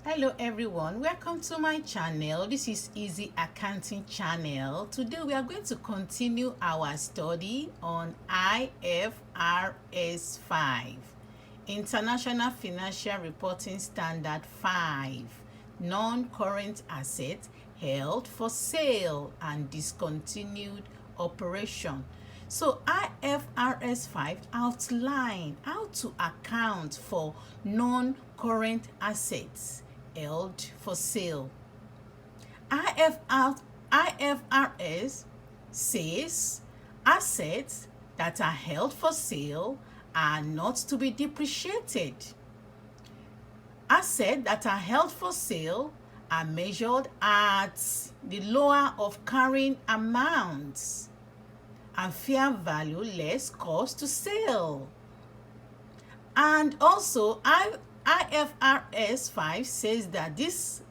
Hello everyone, welcome to my channel. This is Easy Accounting channel. Today we are going to continue our study on IFRS 5, International Financial Reporting Standard 5, non-current assets held for sale and discontinued operation. So IFRS 5 outline how to account for non-current assets held for sale. IFRS says assets that are held for sale are not to be depreciated. Assets that are held for sale are measured at the lower of carrying amounts and fair value less cost to sell. And also IFRS 5 says that this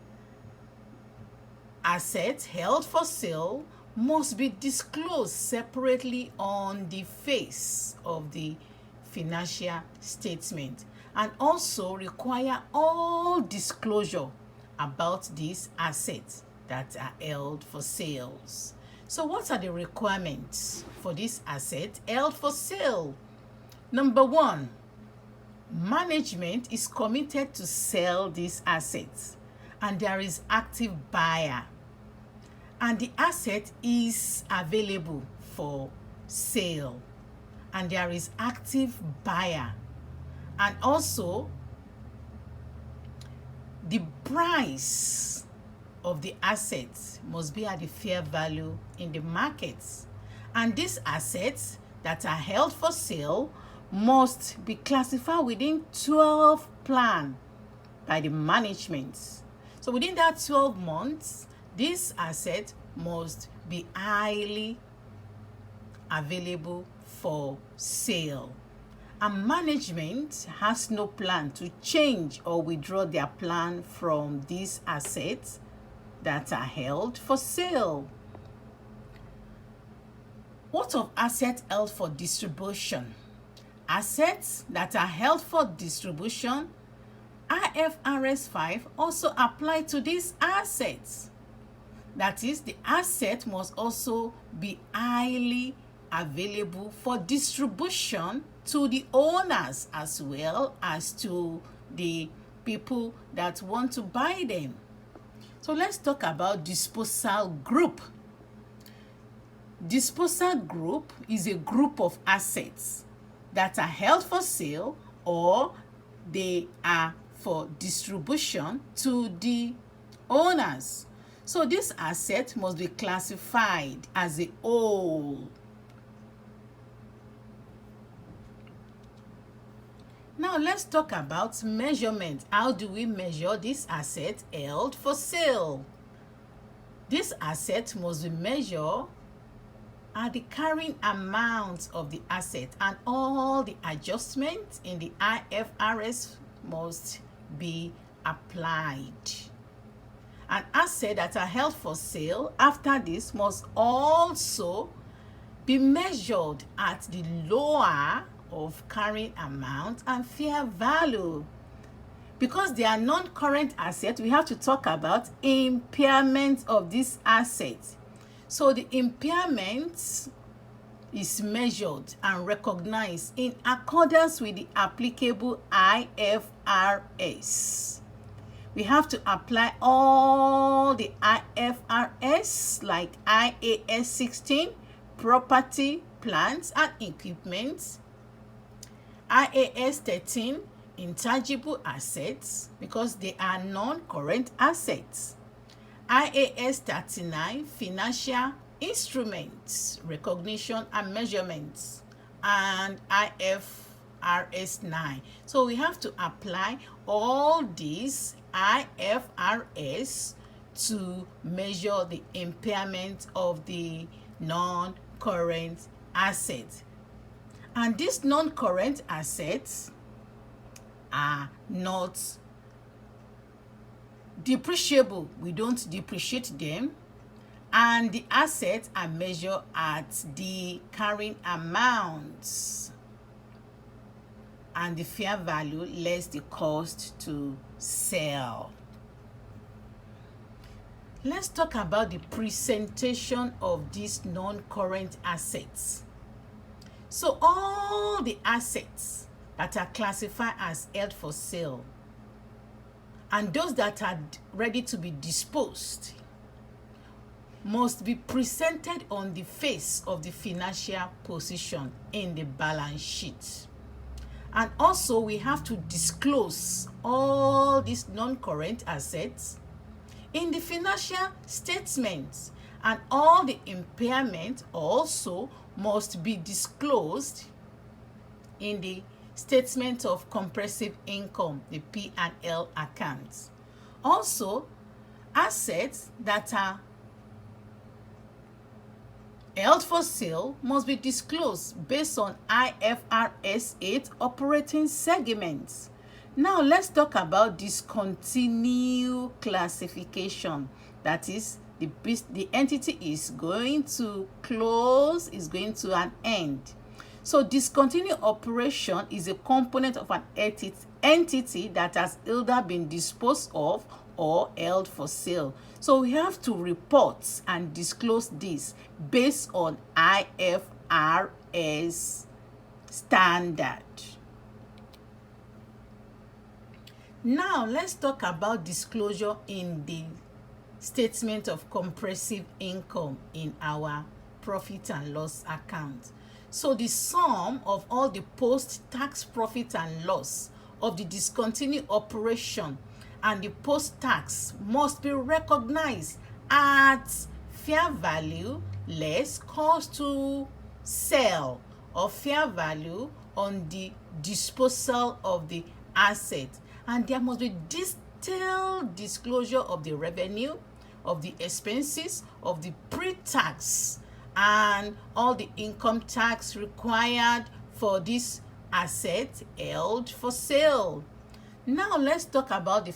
assets held for sale must be disclosed separately on the face of the financial statement and also require all disclosure about these assets that are held for sales. So what are the requirements for this asset held for sale? Number one, management is committed to sell these assets and there is active buyer and the asset is available for sale and there is active buyer, and also the price of the assets must be at the fair value in the markets, and these assets that are held for sale must be classified within 12 plan by the management. So within that 12 months, this asset must be highly available for sale. And management has no plan to change or withdraw their plan from these assets that are held for sale. What of assets held for distribution? Assets that are held for distribution, IFRS 5 also apply to these assets. That is, the asset must also be highly available for distribution to the owners as well as to the people that want to buy them. So let's talk about disposal group. Disposal group is a group of assets that are held for sale or they are for distribution to the owners. So this asset must be classified as a whole. Now let's talk about measurement. How do we measure this asset held for sale? This asset must be measured at the carrying amount of the asset, and all the adjustments in the IFRS must be applied. An asset that are held for sale after this must also be measured at the lower of carrying amount and fair value. Because they are non-current assets, we have to talk about impairment of this asset. So the impairment is measured and recognized in accordance with the applicable IFRS. We have to apply all the IFRS like IAS 16, property, plants and equipment, IAS 13, intangible assets because they are non-current assets, IAS 39, financial instruments, recognition and measurements, and IFRS 9. So we have to apply all these IFRS to measure the impairment of the non-current assets. And these non-current assets are not depreciable. We don't depreciate them, and the assets are measured at the carrying amounts and the fair value less the cost to sell. Let's talk about the presentation of these non-current assets. So all the assets that are classified as held for sale and those that are ready to be disposed must be presented on the face of the financial position in the balance sheet. And also we have to disclose all these non-current assets in the financial statements, and all the impairment also must be disclosed in the statement of comprehensive income, the P&L accounts. Also, assets that are held for sale must be disclosed based on IFRS 8 operating segments. Now let's talk about discontinued classification. That is, the entity is going to close, is going to an end. So discontinued operation is a component of an entity that has either been disposed of or held for sale. So we have to report and disclose this based on IFRS standard. Now let's talk about disclosure in the statement of comprehensive income in our profit and loss account. So the sum of all the post-tax profit and loss of the discontinued operation and the post-tax must be recognized at fair value less cost to sell or fair value on the disposal of the asset. And there must be detailed disclosure of the revenue, of the expenses, of the pre-tax, and all the income tax required for this asset held for sale. Now let's talk about the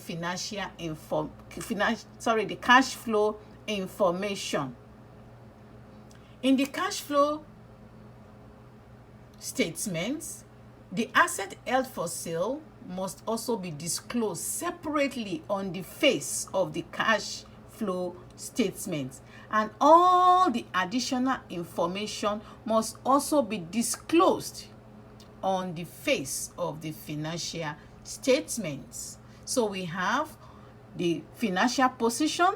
the cash flow information. In the cash flow statements, the asset held for sale must also be disclosed separately on the face of the cash flow statement, and all the additional information must also be disclosed on the face of the financial statements. So we have the financial position,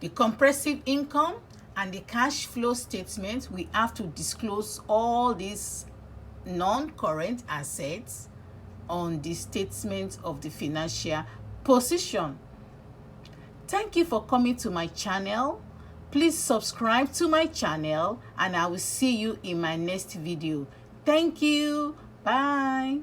the comprehensive income, and the cash flow statement. We have to disclose all these non-current assets on the statement of the financial position. Thank you for coming to my channel. Please subscribe to my channel, and I will see you in my next video. Thank you. Bye.